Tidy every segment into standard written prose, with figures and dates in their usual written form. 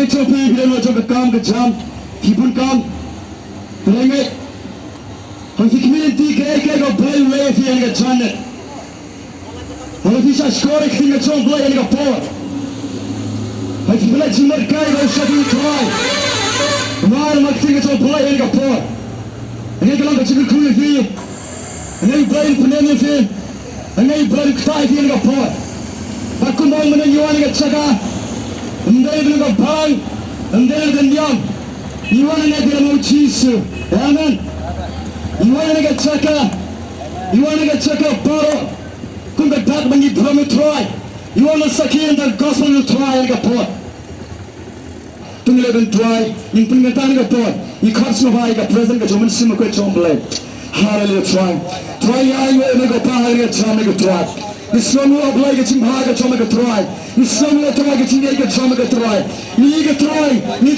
Play trophy bila macam kam ke jam, hibun kam, terengah. Kalau community kaya kau play way fi yang ke channel. Kalau bisa score kita macam play yang ke power. Kalau play cuma kaya kau satu try. Mar makti macam play yang ke power. Ini kalau kau cuma kulit fi, ini play punya fi, ini play kita fi yang ke power. Aku mau menyuarakan yang ke cakap. Andai dengan bang, andai dengan diam, iwan yang kita mau cisu, amen. Iwan yang kita cakap baru, kun berdat bagi drama try, iwan yang sakit dan gospel try yang kita. Tunggu try, yang pengertian yang kita, ikat semua yang kita present kita cuma semua kita cuma hallelujah try yang yang kita pahal yang kita try. Islam wa blai ke chim ha ke choma ke try Islam wa try ke chim ke choma ke try ni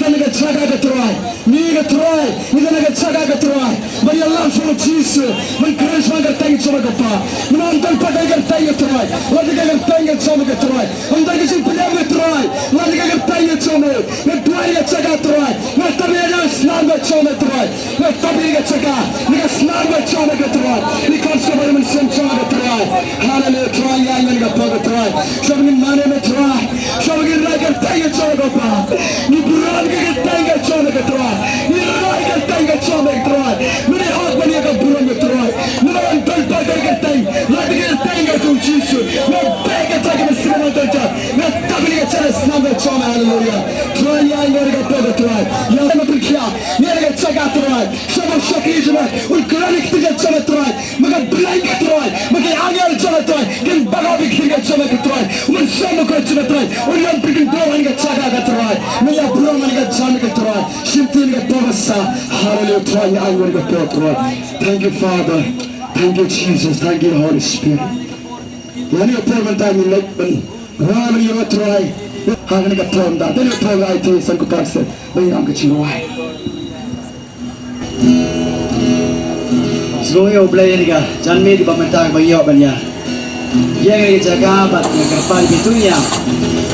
tan ke chaga ke try ni tan ke chaga ke try bari Allah so Jesus man krish ma ke tai choma ke pa man tan pa ke tai ke try wa ke tai ke choma ke try हम tan ke chim pya ke try wa ke tai ke choma me try ke chaga try me tabe na Islam ke choma try me tabe ke chaga ni Islam ke choma ke try ni kan so bari man sem choma ke try hallelujah try yang mereka pakai try, sebegin mana mereka try, sebegin mereka tanya coba apa, ni buran mereka tanya coba ke try, ni mereka tanya coba ke try, mereka hak mereka buran ke try, mereka tanpa mereka tanya, lagi mereka tanya tu Jesus, mereka tanya mesti mereka tanya, mereka tapi mereka cara senang coba hallelujah, try yang mereka pakai try, yang mereka berkah, mereka cakap try, sebab syakir cuma, ulkuran kita coba try, mereka blind try, mereka angel coba try. Kan bagai kita coba ketry, umat semua kita coba try, orang bikin doa kita cakap ketry, mereka buram kita cakap ketry, simpan kita bahasa, hallelujah try yang kita try. Thank you Father, thank you Jesus, thank you Holy Spirit. Yang ini permintaan ini pen, ramai yang try, hanya kita permintaan, dan kita try itu sanggup paksa, bayang kecil wai. Semuanya oblay ni kah, jangan di permintaan bayar banyak. Yang jaga bat ngerpan gitunya.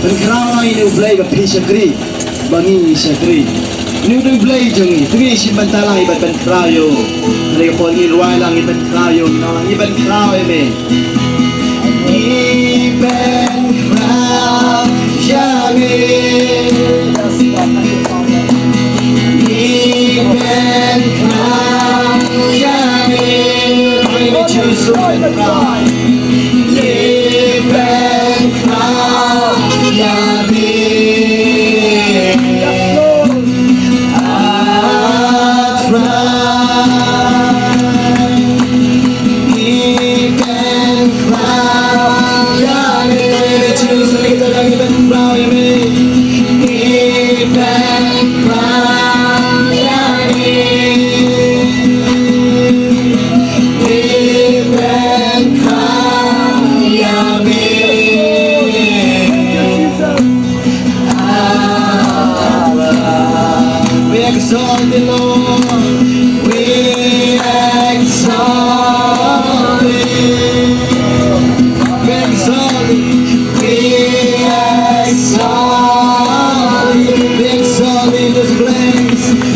Berkerawang ini ublay berpilih syakri, bangi syakri. Ini udah ublay jengi. Tui simpan talang ibat berkerayo. Mereka poni luai lang ibat kerayo, nalang ibat kerayo me. Ibat kerayo jami. Ibat kerayo jami. Ini justru kerayo.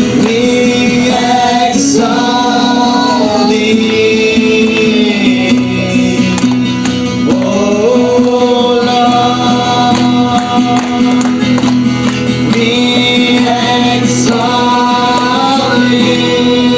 We exalt you.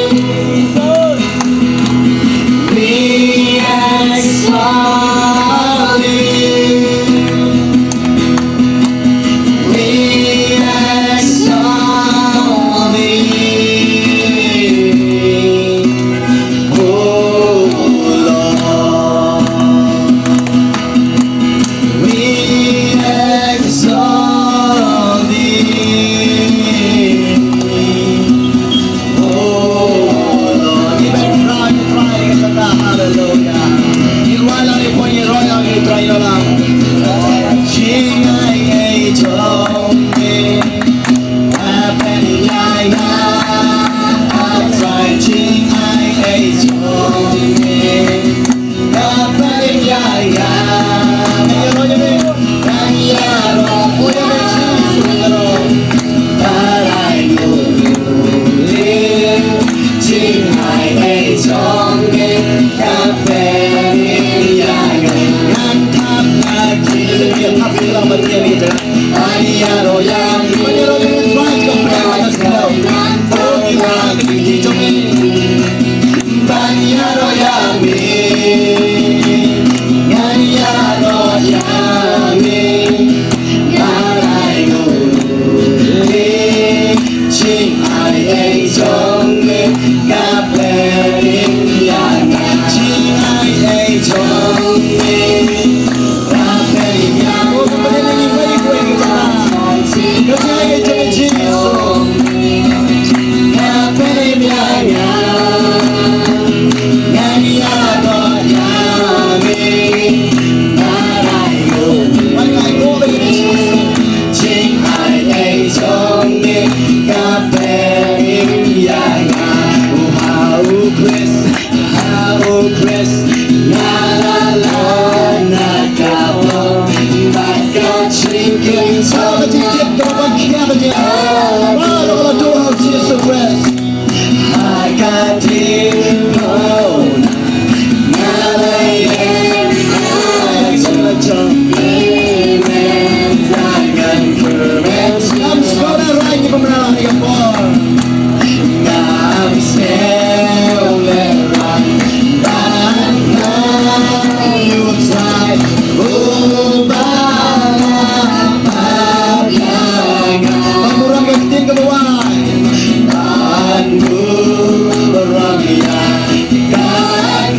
Gading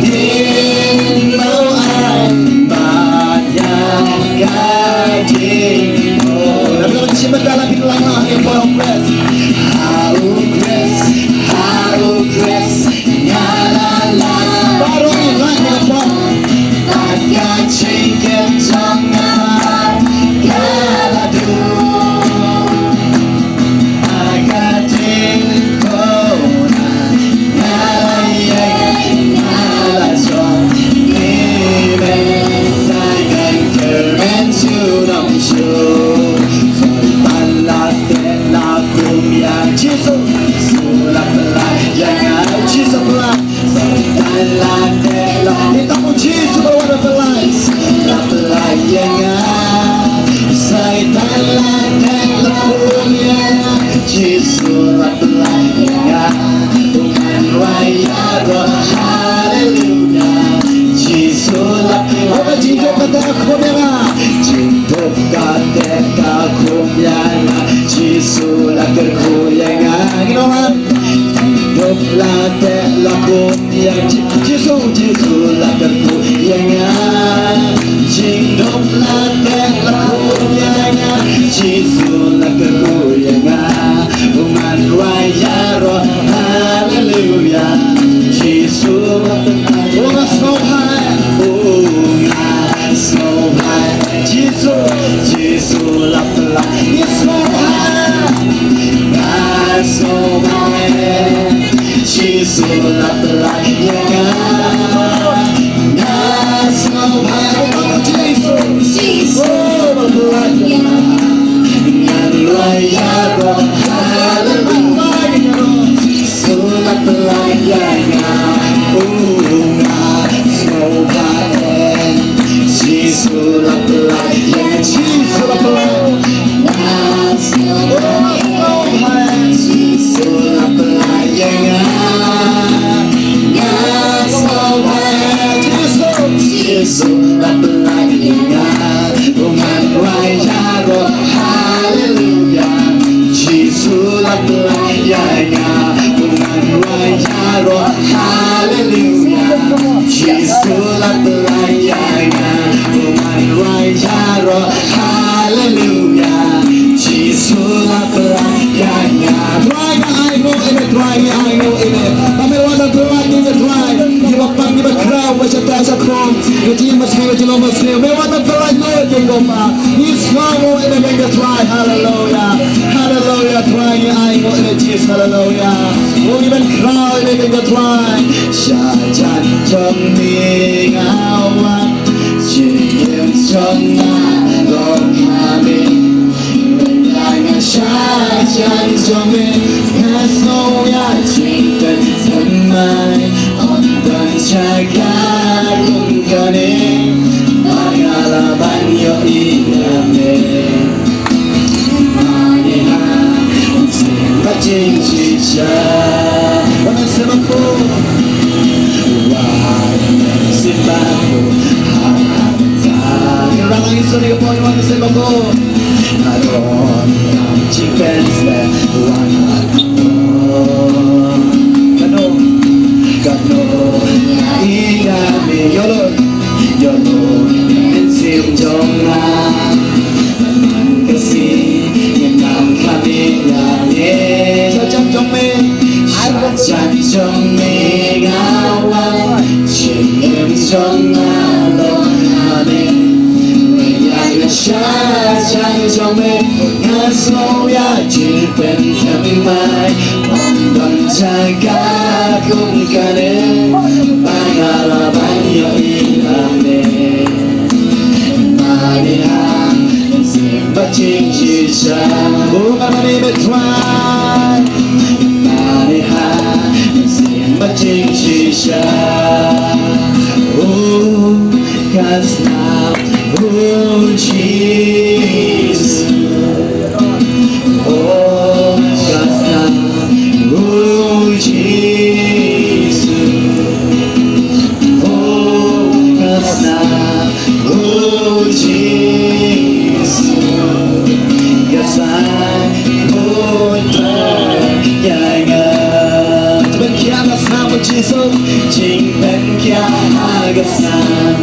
mau ai banyak gading oh dan kalau siapa dalam bilang yang progress how grace nyala baru ni lagi apa takkan cengket jangan galadu gading kona nyala song ni mentai keren suram show Jesus, sulap belai jangan Jesus belai, sulap belai kita pun Jesus bawa belai, sulap belai jangan, sulap belai punya Jesus sulap belai jangan, Tuhan raya roh haleluya, Jesus sulap apa jitu kata aku merah, jitu kata aku merah. Jesus la tergoyanga ginohan hidup la terlaku yang Jesus la tergoyanga hidup la terlaku yang Jesus la tergoyanga umat raya roh haleluya Jesus umat so high Jesus la terlaku so Jesus la pelayan Ngasau hai Jesus oh pelayan Ngan raya roh haleluya Jesus la pelayan Ngasau hai Jesus la pelayan Jesus la pelayan Ngasau hai Jesus la pelayan Jesus la pelayan Tuhan raya roh haleluya Jesus la pelayan Tuhan raya roh haleluya Jesus la pelayan Tuhan raya roh haleluya Jesus la pelayan I know it kami wala tuan ni tuan di bapang di bakraw wa sa tasa krom di masih di masih me wala tuan no di goma iswamo ina mega tuan hallelujah hallelujah tuan I know it Jesus hallelujah wo iban kraw ina mega tuan syajan jomni awan jiem sona lom kami syajan jomni Nasoya cinta semai Ondan jaga kungkane Pangalaban yo iname Maniha Simba cincisya Wana semaku Wana simbaku Harata Kerana isoni kapon wana semaku Aron Chicken slap Wana Kano Inami Yolo Ensim Jonga Naman kasi Yanam kami Yane Sajan Jongme Sajan Jongme Ngawan Chim Jonga Lohane Yang Sajan Jongme Ngasoya Jipen Temai Ondon Jaga Kungkane Pangalaban yo iname Manihan Simba cincisya Umamani betwan Manihan Simba cincisya Kasna Jesus Kasna Jesus Kasna Jesus Kasna Jangan Terkiamat sama Jesus Jingpen Gasam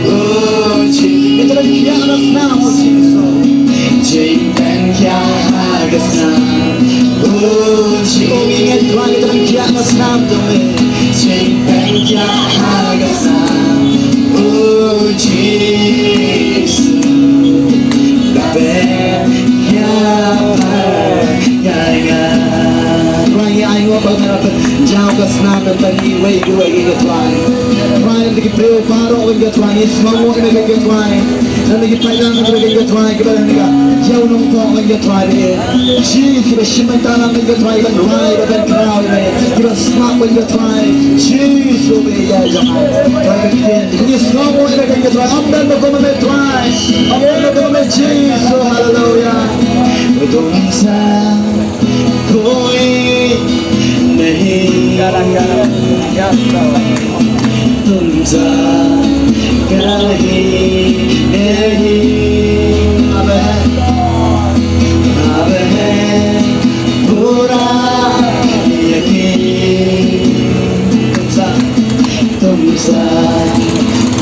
Oh Jing Ito lang kianas na Oh Jesus Jingpen Gasam Oh Jing Ingat ko ito lang kianas na Jingpen Gasam Oh Jesus Ben I know about that. Jao ka snap and tagi way go way get try. Try to get play faro and get try. Small and get try. And the play down and get try. Get and ga. Jao nong to and get try. She give a shimantana and get try. And ride and crowd. Give a snap and get try. She so be ya jam. Try to get. You small and get try. Up and go and try. Up and go and Jesus. Hallelujah. Don't say. कोई नहीं तुमसा कहीं नहीं अब है पूरा यकीन तुमसा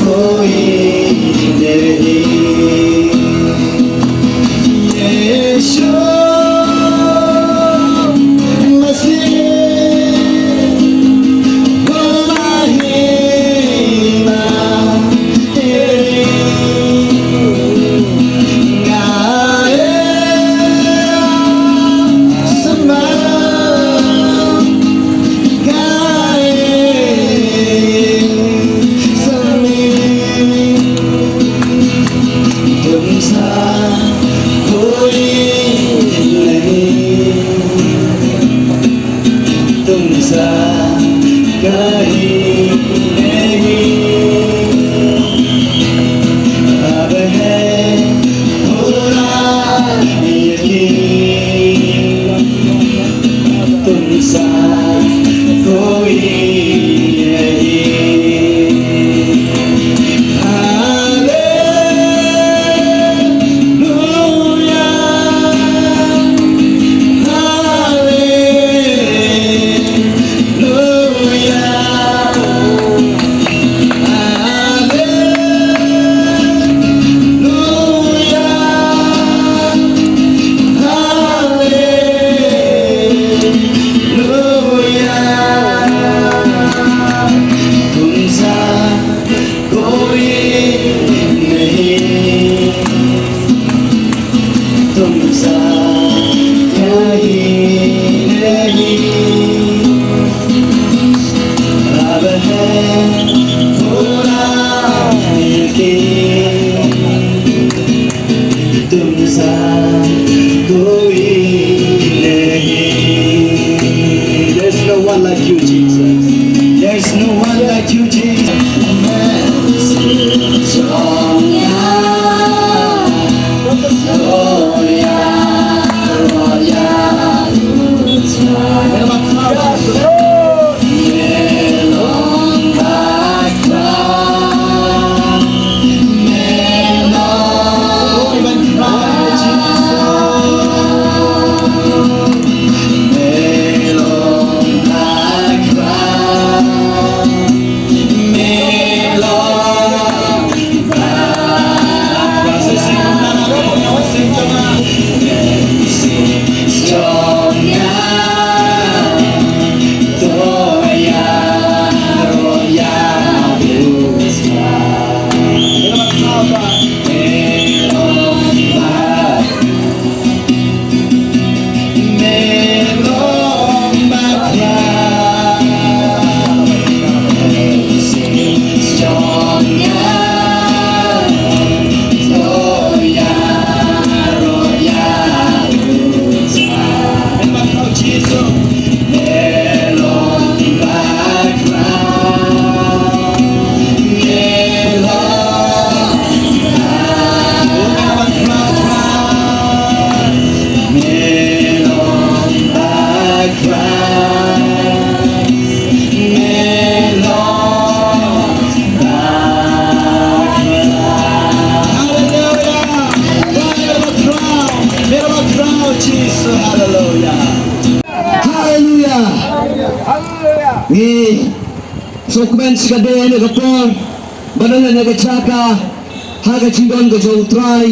कोई नहीं यीशु So kumen sigade ne kapor banana ne gachaka haga chindon go jo try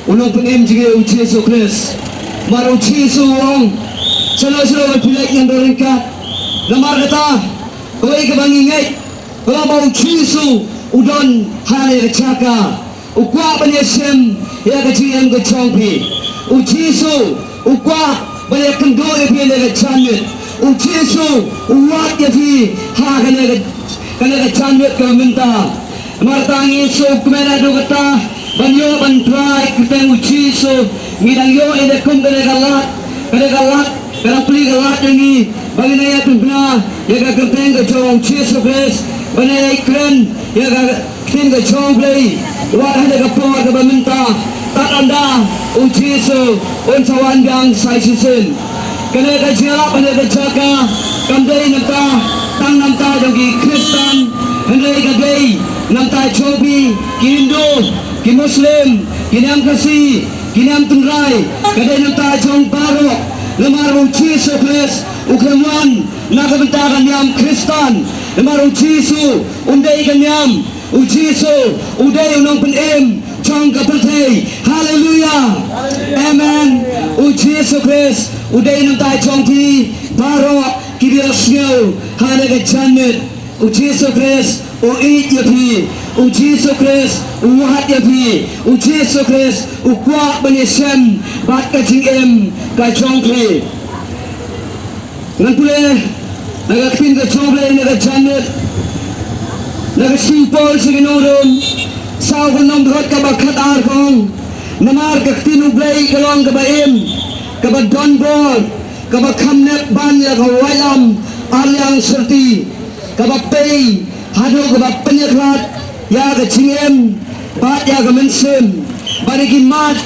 unong penem jige uchi so kres mar uchi so ong chalo pilai yang dorengka namar kata koi ke bangingai kalau mau uchi so udon hale gachaka ukwa banyesem ya gachian go chongpi uchi so ukwa banyak kendo ya pi ne gachanit uchi so uwat ya pi haga ne kana gachanit ka minta martangi so kumena do kata banyo bantrai kita uchi so ngidang yo ide kum kana galat kana puli galat ni bagina ya tuna ya ga kenteng ga jong uchi so kres banaya ikren ya ga kin ga jong play wa hada ga por ga minta tak anda uchi so on sawan gang sai sisen kana ga jira bana ga jaka kamdai nata tang namta jogi Kristen handai ga gay namta chobi kindo ki Muslim kinam kasi kinam tungrai kadai namta jong baro lemar uchi so kres ukramwan nagabentagan yam Kristen lemar uchi so undai ganyam uchi so udai unong penem chong kapatay hallelujah amen uchi so kres udai namta chong ti baro kibirasnyo halaga chanmet uchi so kres o eat ya pi uchi so kres uhat ya pi uchi so kres ukwa banesem bat ka jingem ka chong pi nganpule naga kin ka chong pi naga chanmet naga simpol siginurun sao kan nom dot ka bakat ar kong namar ka tinu blay kalong ka baim ka ba don bor ka ba khamnet ban ya ka wailam alyang serti ka ba pay hado ka ba penyakrat ya ka chingem bat ya ka mensem bariki mat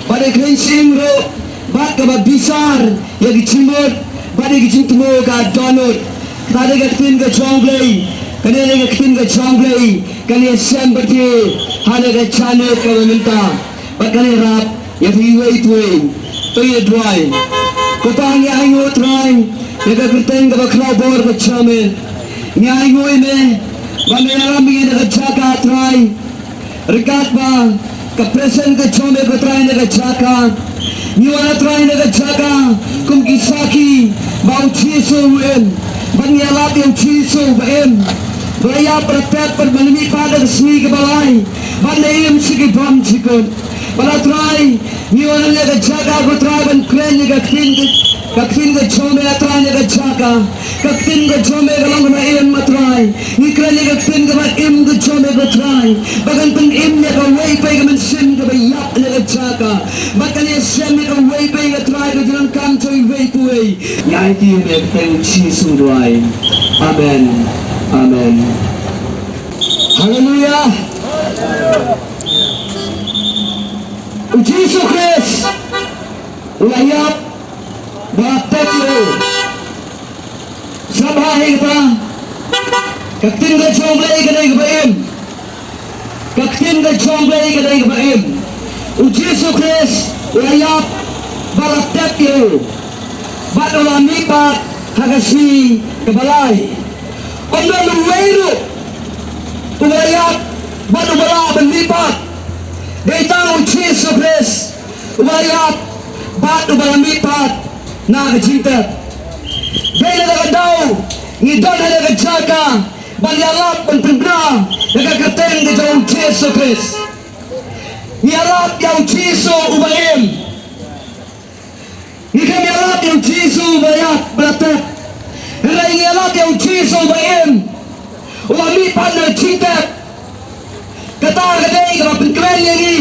bariki singro bat ka ba bisar ya ki chimot bariki chintmo ka donot tade ka tin ka chongblay kanene ka tin ka chongblay kani sem berti hana ka chane ka minta bakani rap ya fi wait to ye dry ko tang ya ayo try ya ka kirten ka bakla bor ka chame nya ayo me banera mi ka chaka try regat ba ka present ka chome ka try na ka chaka ni wala try na ka chaka kum kisaki ba uchiso wen banyala ti uchiso ba em Raya berkat permanemi pada resmi ke balai. Bandai segi bom cikun. Pada try, ni orang lega jaga ko try ban kren lega kin ke chome try lega jaga. Kin ke chome galang na em matry. Ni kren lega kin ke ban em ke chome ko try. Bagan pen em ne ka way pe ke men sim ke bayap lega jaga. Bakan ye sim ke way pe ke try ke jalan kam choi way to way. Yai ti me ke uchi sudai. Amen. Amen. Hallelujah. Jesus Christ. Ulayap. Batet lo. Sabah kita. Kaktin ka chomblay ka day kabaim. Kaktin ka chomblay ka day kabaim. Jesus Christ. Ulayap. Batet lo. Badolamipat hagasi kabalay. Anda luwero ulayat batu bala berlipat datang Jesus Christ ulayat batu bala lipat na kecinta bela daga daw ngidon na daga jaga balyalap penpendra daga keteng di daw Jesus Christ nialap yang Jesus ubayem ikan nialap yang Jesus ubayat beratak Rai ngelak yang ciso baim Wami pandang cinta Kata kadai kama penkrennya ni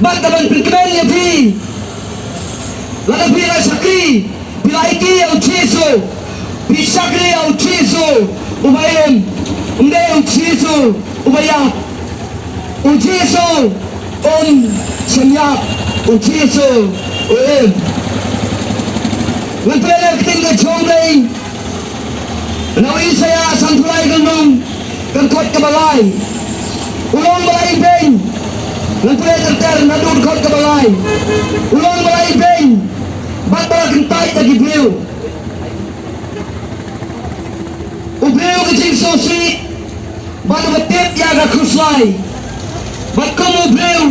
Bat kama penkrennya pi Lada pi rai sakri Bila iki yang ciso Pi sakri yang ciso Ubayim Umde yang ciso Ubayat Uciso Senyap Uciso Uim Ngantrele ketingga chomblay Nawi saya santulai gendong Kengkot ke balai Ulong balai beng Ngantre terter nadun kot ke balai Ulong balai beng Bat bala kentai tagi beliau Ubliu ke jing sosi batu betip ya ga kuslai bat kamu breu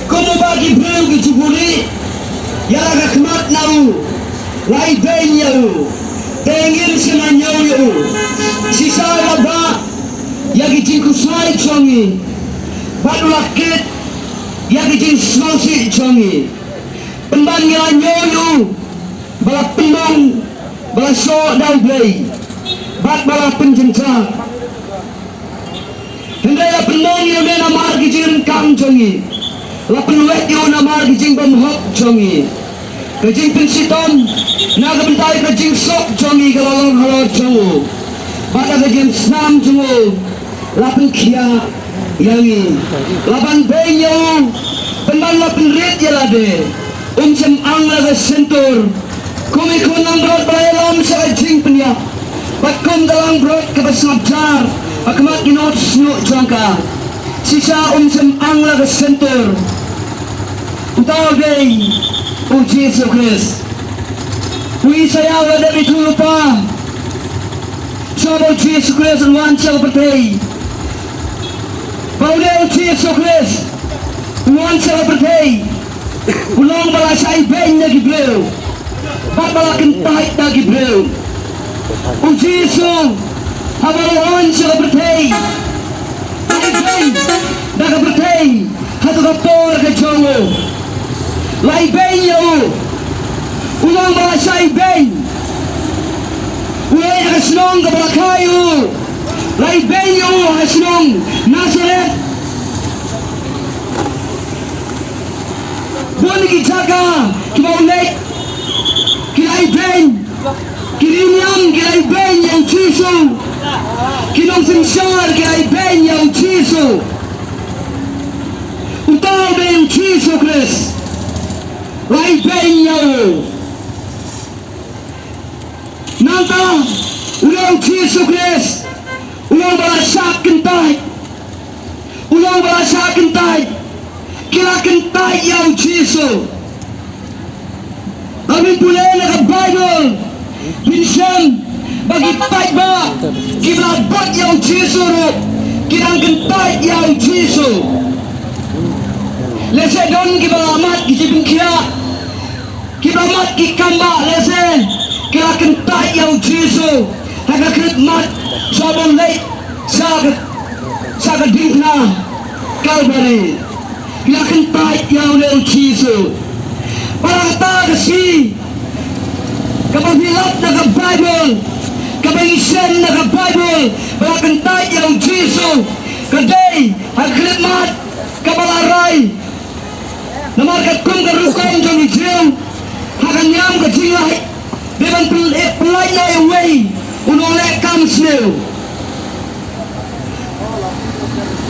kamu bagi breu ke jubuli ya ga kemat nau lai ben yau tengil senanyau yau sisa laba ya ke jing kuslai chongi batu lakit ya ke jing sosi chongi penban ya nyoyu bala penong bala so dau blei bat bala penjenta hendai la penong yo na mar ki jing kam chongi la penwet yo na mar ki jing bam hok chongi ke jing pensiton na ga bentai ke jing sok chongi ke lalong halo chongu bat ke jing snam chongu la pen kia yangi la ban ben yo penban la penret ya la de sem ang la ga sentur kumi kunang brot bayalam sa jing penya bat kum dalang brot ke basabjar akmat kinot snu jangka sisa sem ang la ga sentur utaw day o Jesus Christ wi saya wa da bitupa sabo Jesus Christ and one shall pray Paulo Jesus Christ one shall pray ulong bala sai ben na gibreu bat bala kentai na gibreu o Jesus habalon sa bertay ai ben na bertay hatu kapor ke jongo lai ben yo ulong bala sai ben ulay na snong ka bala kayo lai ben yo snong Nazareth buwan ki jaga kimaulay kilay ben kirimiam kilay ben yang chiso kinong simsar kilay ben yang chiso utaw ben yang chiso Chris lai ben yang nanta ulang chiso Chris ulang balasak kentay ulang balasak kentay kila kentay yang chiso amin pulay na ka Bible binsyan bagi tay ba kila bat yang chiso ro kinang kentay yang chiso lese don kibalamat kijibin kia kibalamat kikamba lese kila kentay yang chiso hagakrit mat sabon late sa kading na Calvary kila kentay yang leo chiso para kata kasi kapag hilap na ka-Bible kapag isen na ka-Bible para kentay yang chiso kaday hagklimat kabalaray na markat kong karukong jong ijil hakanyam kajilay deban pelay na away unole comes new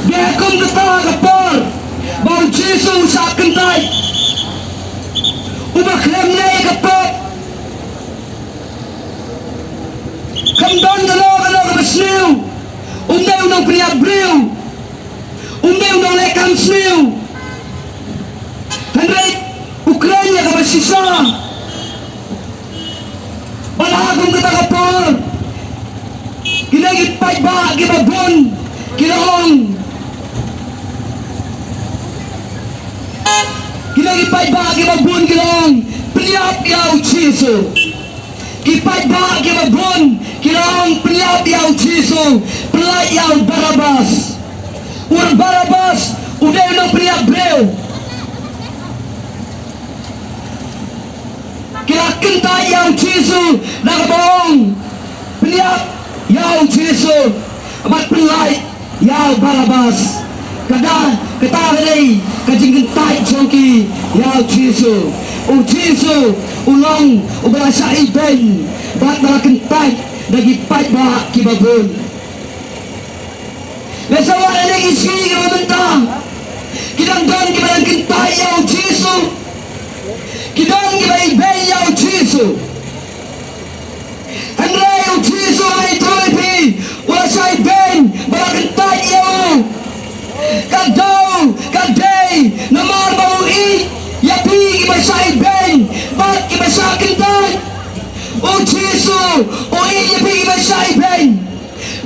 Bekom kata kapor bau chiso sa kentay ubah klem na kapor kamdon galo kabasniw umday unang priabriw umday unang lekam sniw handray Ukraina kabasisa balagong kita kapor kinagit ba gibabon kinahong kinagit ba gibabon kinahong priap yaw chiso kipai ba kibabon kinahong priap yaw chiso pelay yaw Barabas ur Barabas uday nang priap breu kinakintay yaw chiso nakabong priap yaw chiso amat pelay yaw Barabas kada katagalay kajingintay chonki yaw chiso o chiso ulong ubalasa iben bat malakintay nagipay ba kibabon nasawa na nang isi kibabenta kinangdan kibalangkintay yaw chiso kinang kibaiben yaw chiso Andrei yaw chiso ay tulipi wala sa iben malakintay yaw kadaw kaday namar mawuit yapi kibasay ben bat kibasa kintay o chiso o yapi kibasay ben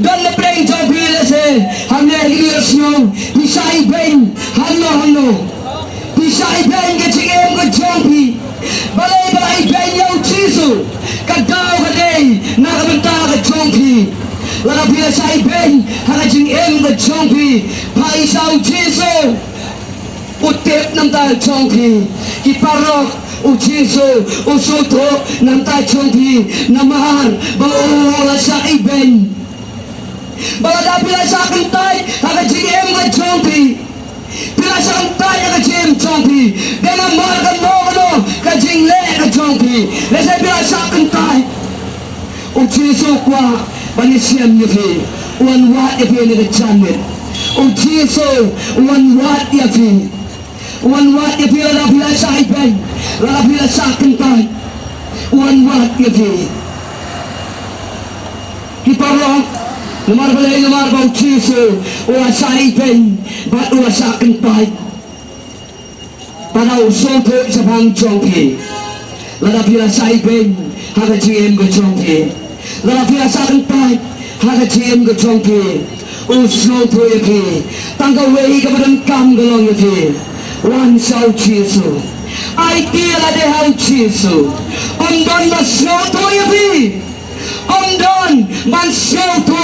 Don le pleng jong pi le se hamne lius no pisai ben hanno pisai ben ke chingem ko jong pi balai ben yo chisu ka dau ka dei na ka benta ka jong pi la pila sai ben ha chingem ko jong pi pai sau chisu utep nam ta jong pi ki parok u chisu u soto nam ta jong pi namar ba la sai ben balada pila sa kantay aga GM ka chongpi pila sa kantay aga GM chongpi dena marga no ka jingle ka chongpi lesa pila sa kantay o chiso kwa banisiam yafi wan wat yafi ni ka chanit o chiso wan wat yafi la pila sa iben la pila sa kantay wan wat yafi kiparong Namar balay namar bau chiso ua sa ipen bat ua sa kentay para usoto sa bang chongpi lada pila sa ipen haga GM ko chongpi lada pila sa kentay haga GM ko chongpi usoto yapi tangga wei kapadang kam galong yapi wan sao chiso ay tila de hau chiso ondon na soto yapi Ondon man soto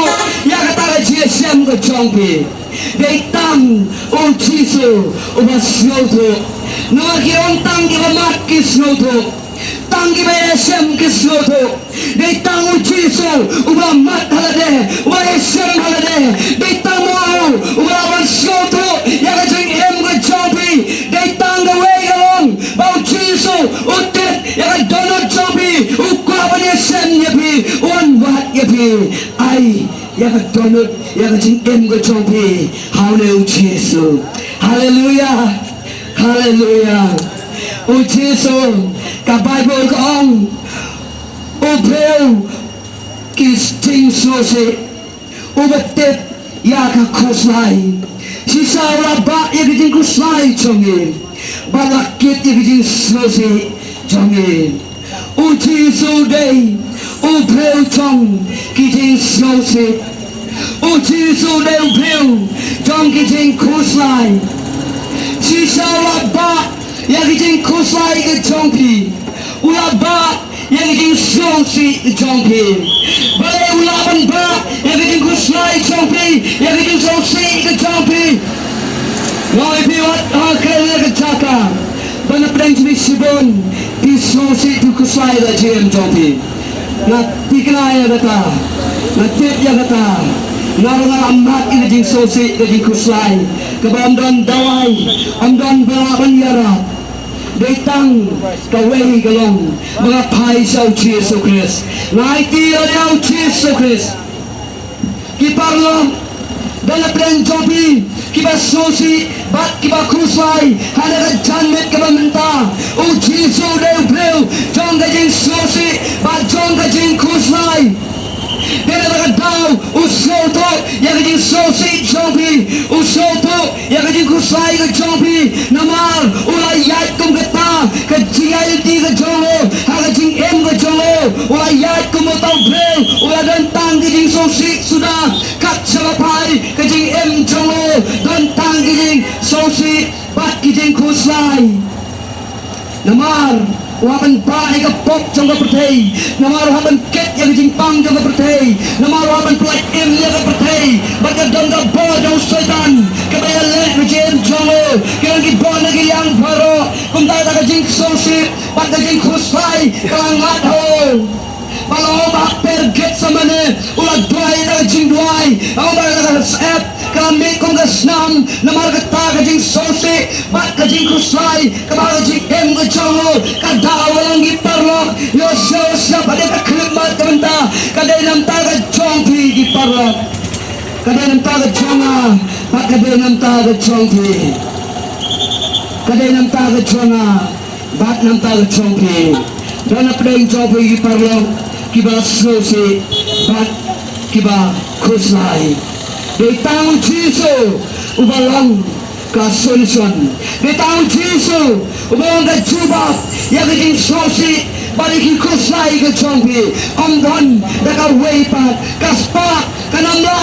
ya kata GSM ko chongpi deitam on chiso uba soto no ki on tang ki mat ki soto tang ki GSM ki soto deitam on chiso uba mat halade uba GSM halade deitam mo uba man soto ya ka GSM ko chongpi deitam the way along bau chiso utet ya ka Donald chongpi ukwa ba GSM yapi on what yapi ai ya ka Donald ya ka GSM ko chongpi haule chiso hallelujah o chiso ka Bible ko ang o breu kis ting so se o batet ya ka kuslai si saura ba ya ka kuslai chongi balakit ya ka so se chongi o chiso day o breu chong ki so se o chiso day o breu chong ki kuslai si saura ba ya ka kuslai ka chongpi ula ba ya ka so se chongpi balay ulaban ba ya ka kuslai chongpi ya ka so se ka chongpi Wai piwat akal ka chaka bana preng mi sibon pi so se tu kuslai da GM chongpi na tikna ya kata na tip ya kata narungan amat ini jing sosi ke jing kuslai ke amdan dawai amdan balaban yara Deitang kawai galong mga pai sa Jesu Christ naiti o Jesu Christ kiparlo dala pren jobi kiba sosi bat kiba kuslai hana ka janmet kiba menta o Jesu deu breu jong ka jing sosi bat jong ka jing kuslai Dena ka daw usoto ya ka jing sosi jobi usoto ya ka jing kuslai ka jobi namar ulay yat kum kata ka jingay di ka jongo ha ka jing em ka jongo ulay yat kum utang breu ulay dantang ka jing sosi sudah kat salapai ka jing em jongo dantang ka jing sosi bat ka jing kuslai namar wapan bahay ka pok jong ka pertay namar wapan ket ya ka jing pang jong ka pertay namar wapan plak em ya ka pertay baka don ka bo jong setan kabaya lek ka jing jongo kaya ki bo na yang paro kung tayo ka jing sosi bat ka jing kuslay kalangat ho Kalau bak perget sama ne, ulat duai na jing duai, ang bak na sep, kami kong gasnam, namar kata kajing sosi, bat kajing kuslay, kabal kajing em kajongo, kadawalang giparlok, yosya pada kaklimat kamenta, kaday nam taga jongpi giparlok, kaday nam taga jonga, bat kaday nam taga jongpi, kaday nam taga jonga, bat nam taga jongpi, dan apa yang jongpi giparlok. Kiba sosi bat kiba kuslai Deitang Jesu ubalang ka solution Deitang Jesu ubalang ka jubab ya ka jing sosi balik kuslai ka chongpi amdan daka weipat ka spak ka namla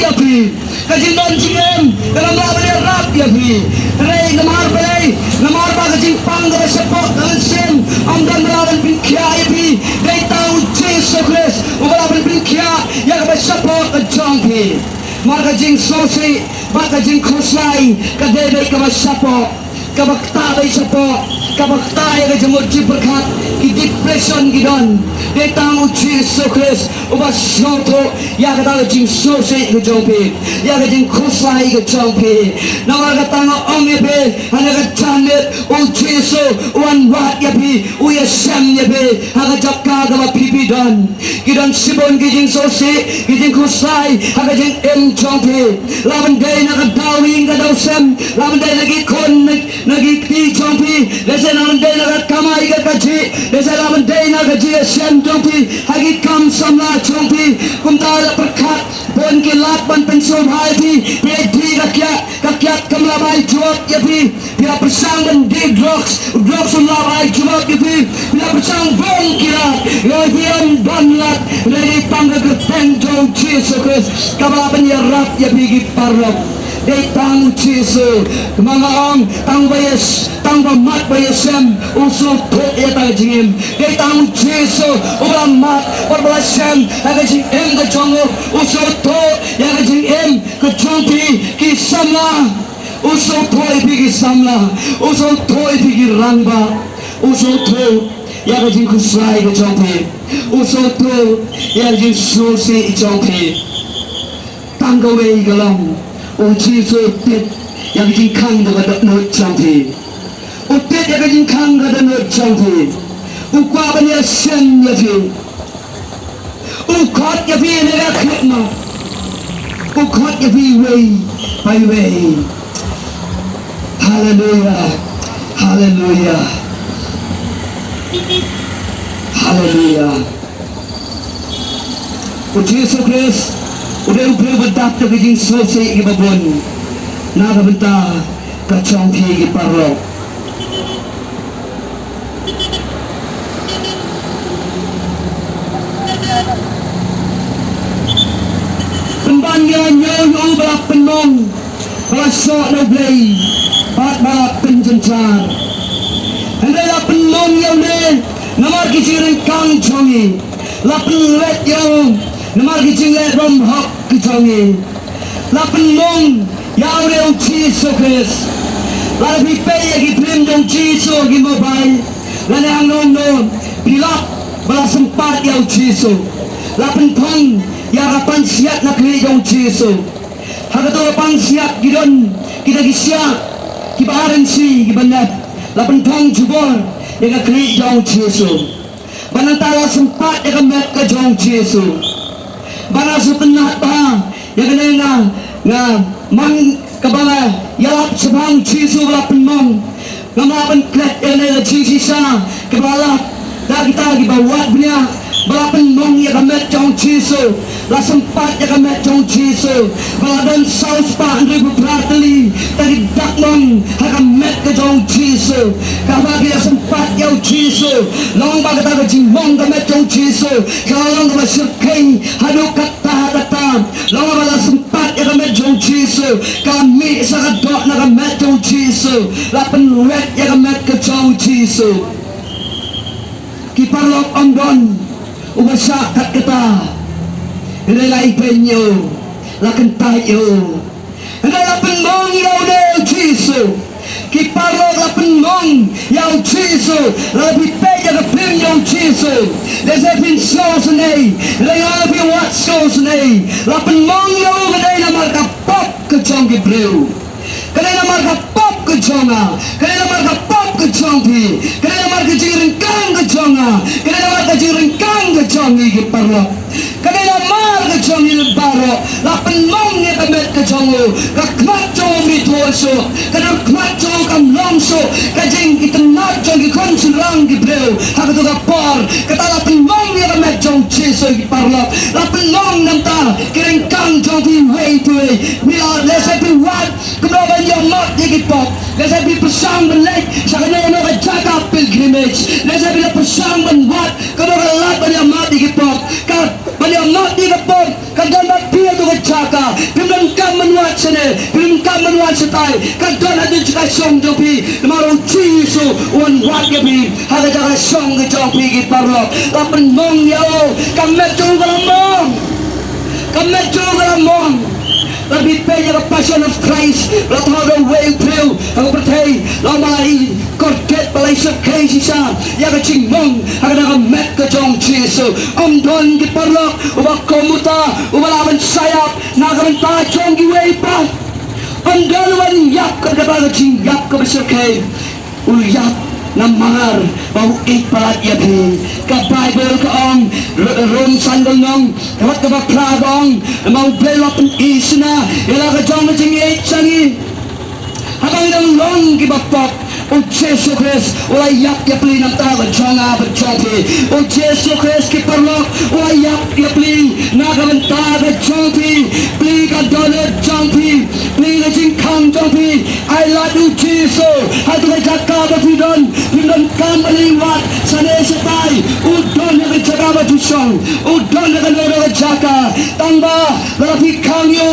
ya pi kajing don cingem dalam lawan dia rap ya pi rei namar ba kajing pang da sepok dan sem am dan lawan bin kia ya pi dei tahu Jesus Christ lawan bin kia ya ba sepok ka jong pi mar kajing sosi ba kajing khoslai ka dei ka ba sepok ka bakta dei sepok ka bakta ya ka jemur ji berkat ki depression gidon dei tahu Jesus Christ uba soto ya ka tahu jing sosi ka jong pi ya ka jing khoslai ka jong pi namar ka tahu ong ya pi ana ka chanet o Jesus wan wat ya pi o ya sam ya pi ha ka jakka ka ba pipi don gidon sibon ki jing sosi ki jing khoslai ha ka jing em jong pi lawan dei na ka dawing ka daw sam lawan dei lagi kon nagi ti jong pi lesa lawan dei na ka kamai ka kaji lesa lawan dei na ka ji sam jong pi hagi kam samla jong pi kum ta la berkat bon ki lat ban pension hai pi pi di ka kya kamla bai jawab ya pi bila bersang dan di drugs la bai jawab ya pi bila bersang bon kira ya diam ban lat dari tangga ke jong Jesus Christ kabala ban ya rap ya pi ki parlok dei tang Jesus mga ong tang ba mat ba yesem usul thot ya ta jingim dei tang Jesus ula mat par ba sem ha ka jing em ka chong usul thot ya ka jing em ka chong pi ki samla usul thoi pi ki samla usul thoi pi ki rangba usul thot ya ka jing khusai ka chong pi usul thot ya jing sosi chong pi tang ka wei ka long o Jesus tit yang jing khang da da no chong pi o tit yang jing khang da da no chong pi o kwa ba ya sem ya pi o khot ya pi ne ga khit ma o khot ya pi wei pai wei hallelujah hallelujah hallelujah o Jesus Christ udah upre bedak ke jing sosi ki babon na ka benta ka chong pi ki parlo pembangnya nyo balap penong balap sok no blay balap penjencar anda la penong yang ne namar ki jirin kang chongi la penlet yang namar ki jinglet rom hok ki chongi la penong yaw de ong Jesus Christ la pi pe ki prim dong Jesus ki mobile la ne ang non pilap bala sempat yaw Jesus la pentong ya kapan siap nak kiri dong Jesus haga to pang siap gidon kita ki siap ki baharan si ki banat la pentong jubor ya ka kiri dong Jesus banantala sempat ya ka met ka dong Jesus bana sutenat ba ya kena nga mang kabala yalap sebang Jesus la penong ngamaban klet ene Jesus kabala dah kita lagi bawa punya balapan mong ya kamet jong Jesus la sempat ya kamet jong Jesus baladan saus pa andre buprateli tadi dak mong ha kamet ke jong Jesus kabagi ya sempat ya Jesus long ba kata jing mong kamet jong Jesus kalau ba sirkai hadu kata long ba sempat ya kamet jong Jesus kami sa kadok na kamet jong Jesus la penwet ya kamet ke jong Jesus kiparlok ondon umasa kat kita relai penyo la kentai yo la penong yo de Jesus kiparlok la penong yo Jesus la bipe ya pem yo Jesus there's a been souls nei la ya bi what souls nei la penong yo de na marka pop ke chong ki breu kena marka pop ke chonga kena marka pop ke chongpi kena marka jiring kang ke chonga kena marka jiring kang ke chongi ke parlo kena marka chongi le baro la penong ye kamet ke chongo ka kmat chong mi tuoso kena kmat chong kam longso ka jing itenat chong ki kon surang ki breu ha ka to ka por kata la penong ye kamet chong chiso ki parlo la penong namta kiring kang chong pi wei tu bila lesa pi wat kedoban yo mat ye pop lesa pi pesang belek sakanya no ka jaga pilgrimage lesa pi pesang ben wat kedoban lat ban yo mat ye pop ka ban yo mat ye pop ka gambat pi tu ka jaga sene film kaman wan setai kan don adun jika song jopi marong chisu wan wat gabi haga jaga song ke jopi ki parlo lapen mong yao kamet galamong lebih banyak the passion of Christ latar the way through aku percaya lamai kordet balai sekai sisa ya kecing mong akan akan met ke jong Yesus don ki parlo ubah komuta ubah lawan sayap nagaman ta jong ki way pa don wan yap ke kecing yap ke bersekai yap namar bau ipalat ya bi ka Bible ka ong rom sandong wat ka pragong mau belop isna ila ka jong jing changi habang nang long ki bapop o Jesus Christ wala yak ya pli nam ta jonga ba jopi o Jesus Christ ki parlok wala yak ya pli na ka ta ba jopi pli ka donor jopi pli ka jing khang jopi I love you Jesus ha tu ka ka ba don kam liwat sana setai udon na jaga ba tusong udon na ka jaga tamba rapi kangyo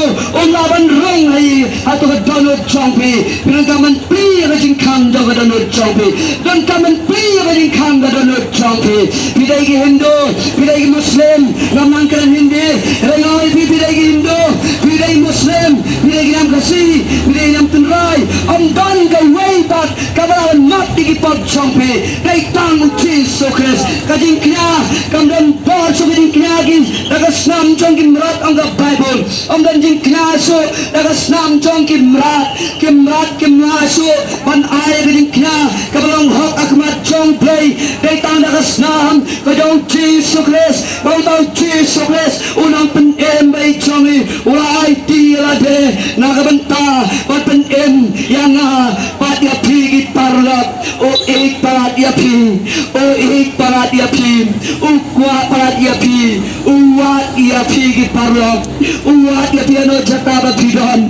laban rong hai atau ka donor jopi pinangkaman pli ka jing khang ka donor jopi don kaman pli ka jing khang ka donor jopi pidai ki Hindu pidai ki Muslim namang kan Hindi rengai pidai ki Hindu pidai Muslim pidai ki nam kasih pidai nam tunrai don ka way back kabalan mat di pop jopi kay tang Jesus Christ kajing knya kamdan bor so kajing knya gin daga snam jong kimrat ang Bible dan jing knya so daga snam jong kimrat so pan ay kajing knya kabalong hok akmat jong play kay tang daga snam kajong Jesus Christ bau Jesus Christ unang pen bay jongi wala ay tila de nagabanta pat pen yang pat ya pigit parlap o ek parat ya pi o ek parat ya pi o kwa parat ya pi o wat ya pi ki parlap o wat ya pi ano jata ba pidon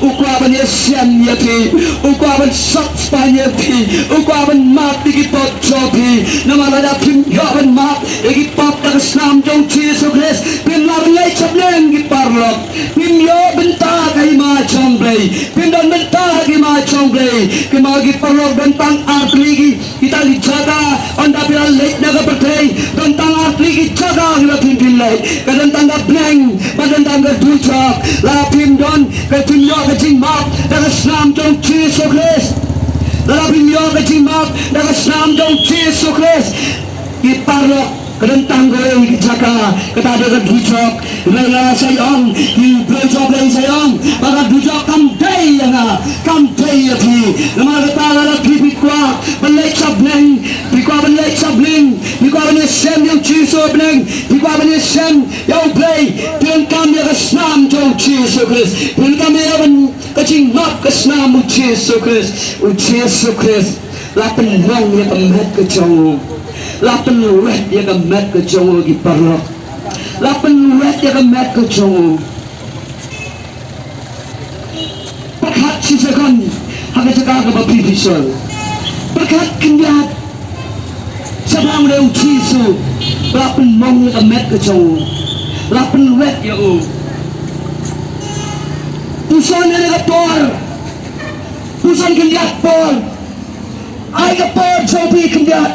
o kwa ban ya sian ya pi o kwa ban sak span ya pi o kwa ban mat ki pot jopi namala da pim ya ban mat ki pop da snam jong Jesus Christ pim la ban lai chableng ki parlap pim yo benta kai ma chomblei pim don benta ki ma chomblei ki ma ki parlap bentang artligi kita dijaga anda bila late naga pertai tentang artligi jaga kita pimpilai kadang tangga blank badan tangga dujak la pim don ke pim yo ke jing map daga snam jong Jesus Christ la pim yo ke jing map daga snam jong Jesus Christ ki parlok kadang tangga yang dijaga kata ada dujak rela sayang ki blojok lai sayang maka dujak kam day ya pi nama kata la pi kwa balai chableng pikwa balai chableng pikwa balai sem yang Jesus bleng pikwa balai sem yang play pian kam ya snam jong Jesus Christ pian kam ya ban kacing map ke snam Jesus Christ lapen wong ya kemet ke jong lapen wet ya kemet ke jong gi parlok lapen wet ya kemet ke jong pakat sisakan haga jaga ba pipisol berkat kendiat sabang leu Yesus lapen mong ya kemet ke jong lapen wet ya pusan ya ga por pusan kendiat por ai ga por jopi kendiat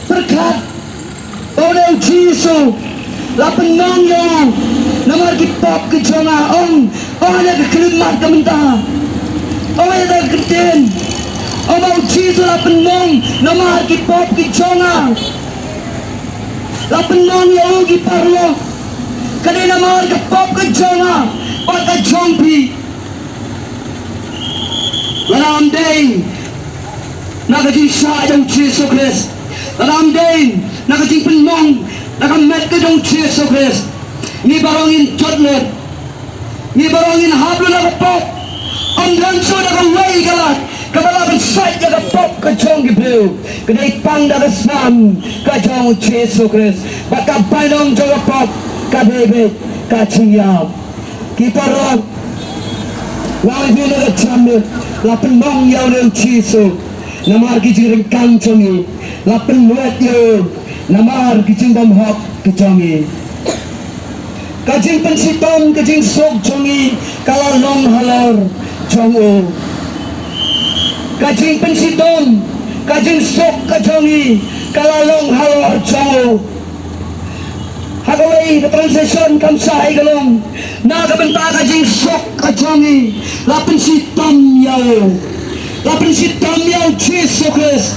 berkat oleh Yesus lapen nong yang namar ki pop ke jonga ong ada ke kelimat kementah ada ke keten mau Yesus lapen nong namar ki pop ke jonga lapen nong yang ki parlo kade namar ki pop ke jonga pada jompi Ram day nagaji sa jong Jesus Christ Ram day nagaji penmong nagamet ke jong Jesus Christ ni barangin chotlot ni barangin hablo na pop ang lanso na kaway galat kabalaban site na pop ka jong gibleu kadai pang na snam ka jong Jesus Christ baka painong jong pop ka bebe ka chiyam kiparong Lawan dia nak camut, lapan mong yau leu Jesus, namar kijiring kancongi, lapan muat yau, namar kijing bom hok kecongi, kajing pensitom kajing sok congi, kalau long halor jongo kajing pensitom kajing sok kajongi kalalong halor jongo Hagaway the transition kamsay galong nakabenta kajing sok kajongi lapin si Tom Yao Jesus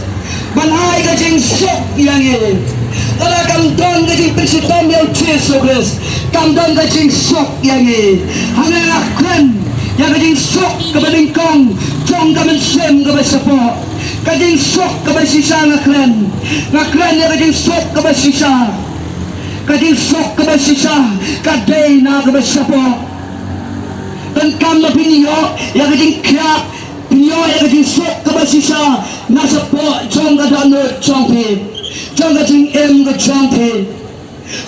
Manay kajing sok yangi Kala kamdon kajing pinsi Tom Yao Jesus Kamdon kajing sok yangi Hanggang akren yang kajing sok kabadingkong Jong kabensem kabasapo Kajing sok kabasisa ngakren yang kajing sok kabasisa Kajing sok kabasisa Kaday na kabasapo Dan kam na piniyo yang kajing kiyak Piniyo yang kajing sok kabasisa Nasa po jong kadanot jong pi Jong kajing em ka jong pi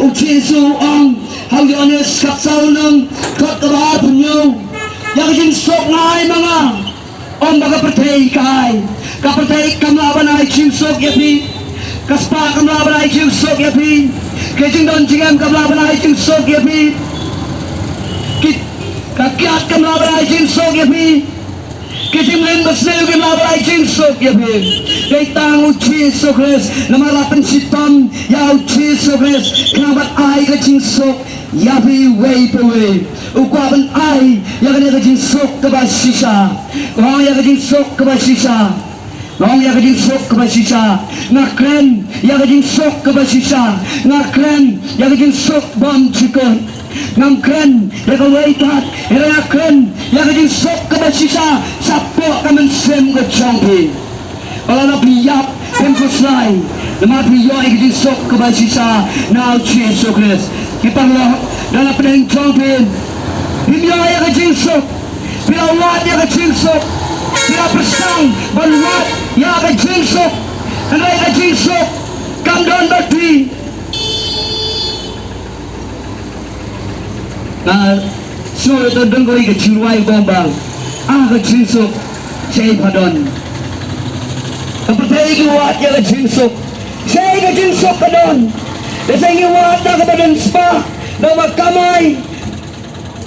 Uchisu ang Hangyones kapsaw ng Kot kabaha punyo Yang kajing sok ngay mga Om baga pertay kay Kapertay kamlaban ay jing sok yapi Kaspa kamlaban ay jing sok yapi Kajing don jingam kamlaban ay jing sok yapi Kakiat kamlaban ay jing sok yapi Kajing rin basnil kamlaban ay jing sok yapi Kay tango Jesus Christ Namarapan si Tom Yao Jesus Christ Kanabat ay kajing sok Yapi way per way Ukwaban ay Yakan kajing sok kabasisa Kung yakajing sok kabasisa Nong yakajing sok kabasisa Ngakren yakajing sok kabasisa Ngakren yakajing sok bom chikon Ngakren yakawaitat Ngakren yakajing sok kabasisa Sapo kamen sem ka chongpi Pala na piyap Pempuslay Namat piyo yakajing sok kabasisa Now Jesus Christ Kipanglo Dala pening chongpi Biyo yakajing sok Pilawat yakajing sok Bila persang Baluat yakajing sok Andai yakajing sok Kamdon bati Suruh tu denggoi ke ciruai bombang yakajing sok Saya padon Kepertai kiwat yakajing sok Saya yakajing sok padon Desa kiwat yakajing spa Nama kamay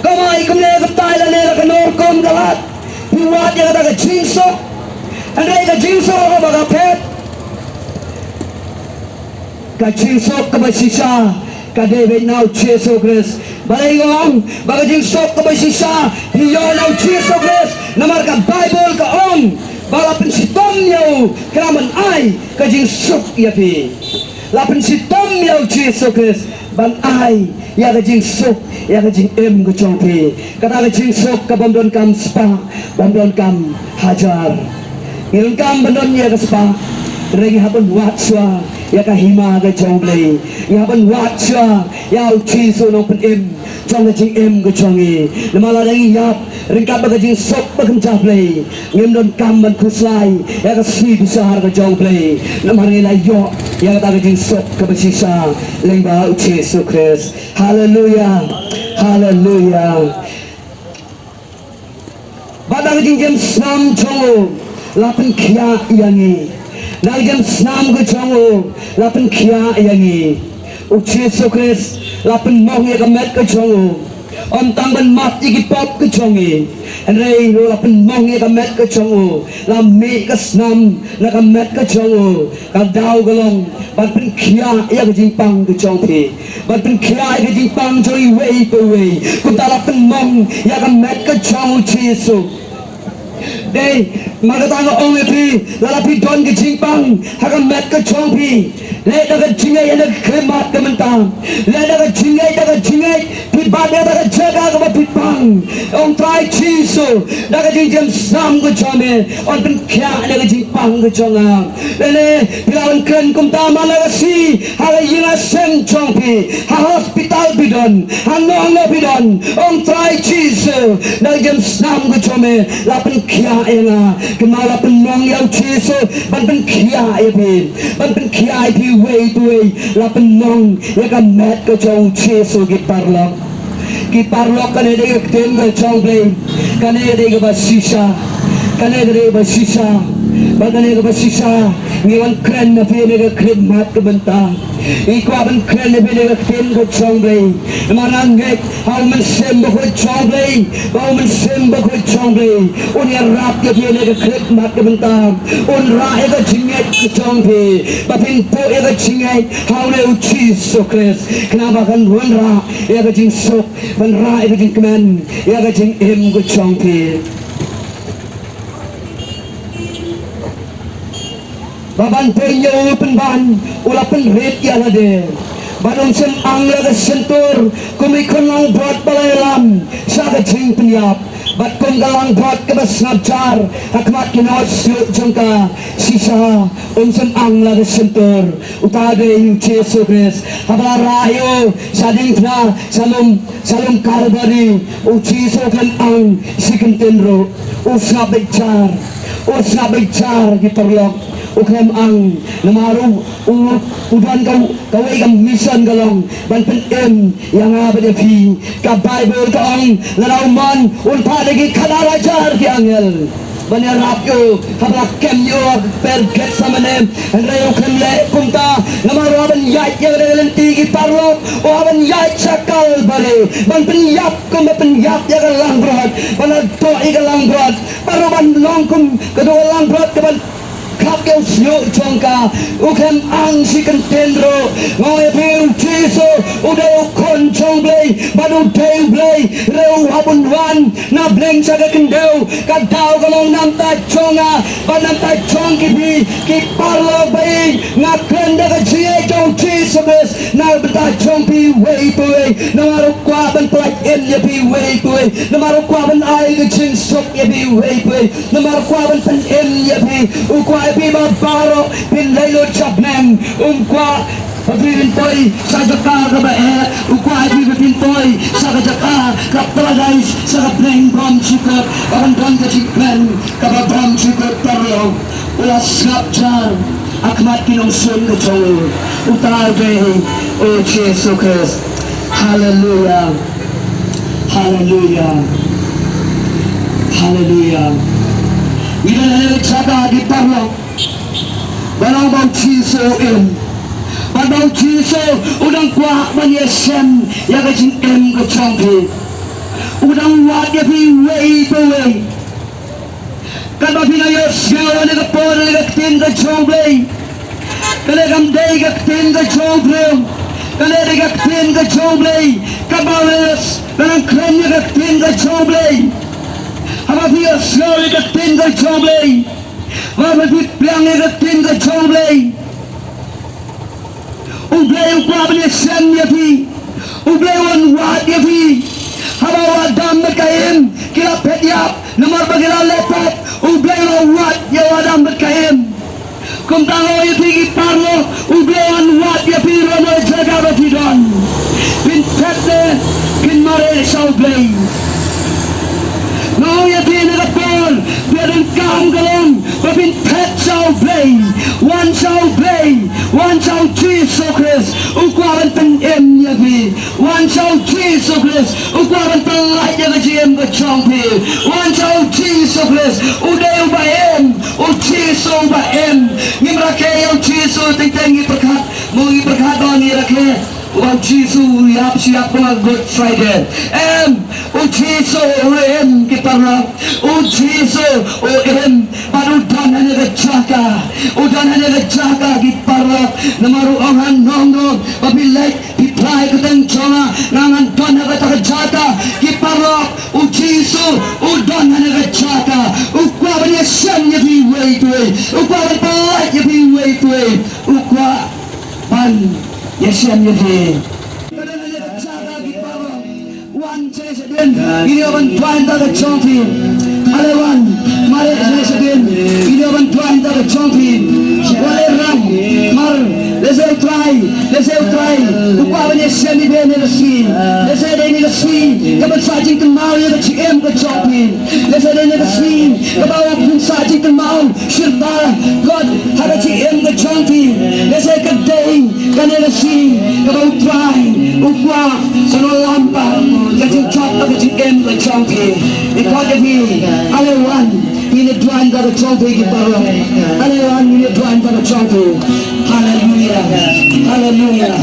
Kamay kumle kaptay la nera kanorkom galat Hiwat yang kata kejingsok Andai kejingsok ako magapet Kejingsok kabasisa Kadebet now Jesus Christ Balingong Baga jingsok kabasisa Hiyo now Jesus Christ Namar ka Bible ka on Balapin si Tom Yao Keraman ay kejingsok yapi Lapin si Tom Yao Jesus Christ Ban ay ya kajing sok ya kajing em ko chongpi kata kajing sok ka bamdon kam spa bamdon kam hajar ngilon kam bamdon ya ka spa regi haban watswa ya ka hima ka chongplay ya haban watswa ya uchi so no pen em chong kajing em ko chongi namala regi yap ringka ba kajing sok ba kam chaplay ngimdon kam ban kuslai ya ka si besar ka chongplay namari la yo yang kata kajing sok kabasisa lengba uchi Jesus Christ hallelujah hallelujah badang kajing jam snam chongo lapan kia yangi nang jam snam ko chongo lapan kia yangi uchi Jesus Christ lapan mong ya kamet ko chongo om tangban mat iki pop ke chongi enrei lo lapan mong ya kamet ke chongo la mi ka snam na kamet ke chongo ka dau galong ban pen kia ya ke jingpang ke chongpi ban pen kia ya ke jingpang joi wei pe wei ku ta lapan mong ya kamet ke chongo chisu dei magatanga ong epi lalapi don ke jingpang ha kamet ke chongpi le daga jingai ya kremat ke mentang le daga jingai Pitbada daga jaga ka pitpang ong try chiso daga jing sam ko chome on pen kya daga jing pang ko chonga lele pilawan kren kum ta malaga si hala yinga sen chongpi ha hospital bidon hanno bidon ong try chiso daga jing sam ko chome la pen kya enga kemala pen mong yau chiso ban pen kya epi ban pen kya epi wei la pen mong ya ka met ko chong chiso ki parlo ki parlok kane de ten ga chongple kane de ga basisa bagane ga basisa ngiwan kren na pe de ga kren mat ka banta Ikwa ban kren be le ken ko chong ble. Marang ngek hau man sem ko chong ble. Hau man sem ko chong ble. Un ya rap ke be le kret mat ke bentam. Un ra e ka chinget ko chong pe. Ba pin po e ka chinget hau le uchi so kres. Kenapa kan run ra e ka jing sok ban ra e ka jing kemen e ka jing em ko chong pe. Baban penyo penban ulapan red ya lade. Badong sem angla ke sentur kumikon lang buat balayalam sa ka jing penyap. Bat kong galang buat ke basnabcar akmat kinot siut jangka sisa sem angla ke sentur utade yu Yesus Kristus habla rayo sading na salum karbari uci sokan ang sikentenro usabikcar giperlok ukem ang namaru udan kawai kam mission galong ban pen em yang apa dia pi ka Bible ka ang laraman ulpa dagi khalara jar ki angel banya rap yo habla kem yo per get samane rayo kem le kumta namaru ban yai ye lenti ki parlo o ban yai chakal bare ban pen yap kum pen yap ya galang brot ban to i galang brot paru ban long kum kedo galang brot ke ban khắp kêu siêu trong cả ukem ang si contendro ngồi phiêu chiso udeo con trong play badu tail play reu habun wan na bleng sa kendeu kadau kalong nam ta chonga banam ta chong ki parlo bai na kenda ka chie trong chiso bes na bata chong pi wei pui na maru kwa ban plak em ye pi wei pui na maru kwa ban ai ka chin sok ye pi wei pui na maru kwa ban pan em ye pi ukwa pi ma baro pin lelo chapnem kwa pagrin toy sa jaka ka ba ukwa pi pin toy sa jaka kapla guys sa plane bomb chikot akan don ka chiklen ka ba bomb chikot taro ula snapchar akmat kinong sun ka chong utabe o Jesus Christ hallelujah hallelujah hallelujah ila lelo chaka di taro Barang bau ciso em, barang ciso udang kuah menyesem ya kecing em kecangkir, udang wat ya pi wei to wei, kalau pina yo siapa ni kepor ni ketin kecangkir, kalau kamdei ketin kecangkir, kalau dia ketin kecangkir, kabalas barang kerennya ketin kecangkir, apa dia siapa ni ketin kecangkir. Wabah bilang ni ketin ke chomblay, ublay ukwa bani sen ya pi, ublay wan wat ya pi, haba wadam berkaim kila petiap, nomor bagila lepot, ublay wan wat ya wadam berkaim, kumtango ya pi kiparlo, ublay wan wat ya pi rono jaga bapidon, pin pette kin mare sa ublay. Now you be in the ball, better come along, but in pet shall play, one shall Jesus Christ, ukwaran em yabi, one shall Jesus Christ, ukwaran light yaga GM the champi, one shall Jesus Christ, uday ba em, uchiso ba em, nimrake yung chiso, tingtang iperkat, mo iperkat on irake. Wan Jisu siap mga Good Friday. Jisu kita lang. Jisu panudan hanya kejaka kita lang. Namaruangan nongong pabilay piplay katang chonga nangan don hanya kejaka kita lang. Jisu udan hanya kejaka. Ukwa banya sen ya biway tuwe. Ukwa banya ya biway tuwe. Ukwa pan Yesem yedi. Wan Jesedin, ini akan tuan tak kecompi. Alewan, mari Jesedin, ini akan tuan tak kecompi. Waleram, mar, let's try. Upah banyak seni bene lesi, let's ini lesi. Kapan saja kemau ya kecim kecompi. Let's ini lesi, kapan pun saja kemau. Syirta, God, hari kecim kecompi. Let's kedai, kanela si, kapan try. Upah, seno lampa, kecim cakap kecim kecompi. Ikut jadi, alewan. ini tuan dah trophy kita bawa. Alewan ini tuan dah trophy. Hallelujah, hallelujah,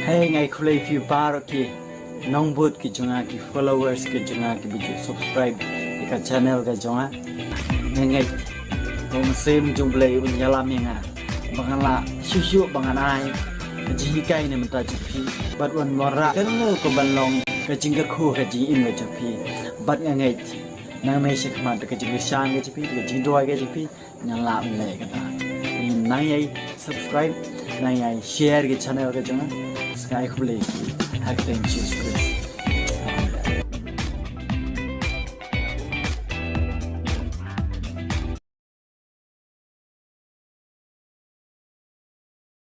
Hey ngai khulei fi bar ki nong bot ki jonga ki followers ki jonga ki biju subscribe ka channel ka jonga ngai hom sem jung blei un yala menga bangala shu banganai ji kai ne mata ji phi bat wan mora kan lo ko banlong ka jing ka khu ka ji in ka phi bat ngai nang me se khma ka jing sang ka ji phi ka jing doi ka ji phi nyala le ka ta nang ai subscribe nang ai share ki channel ka jonga sky khulei ki hack thank you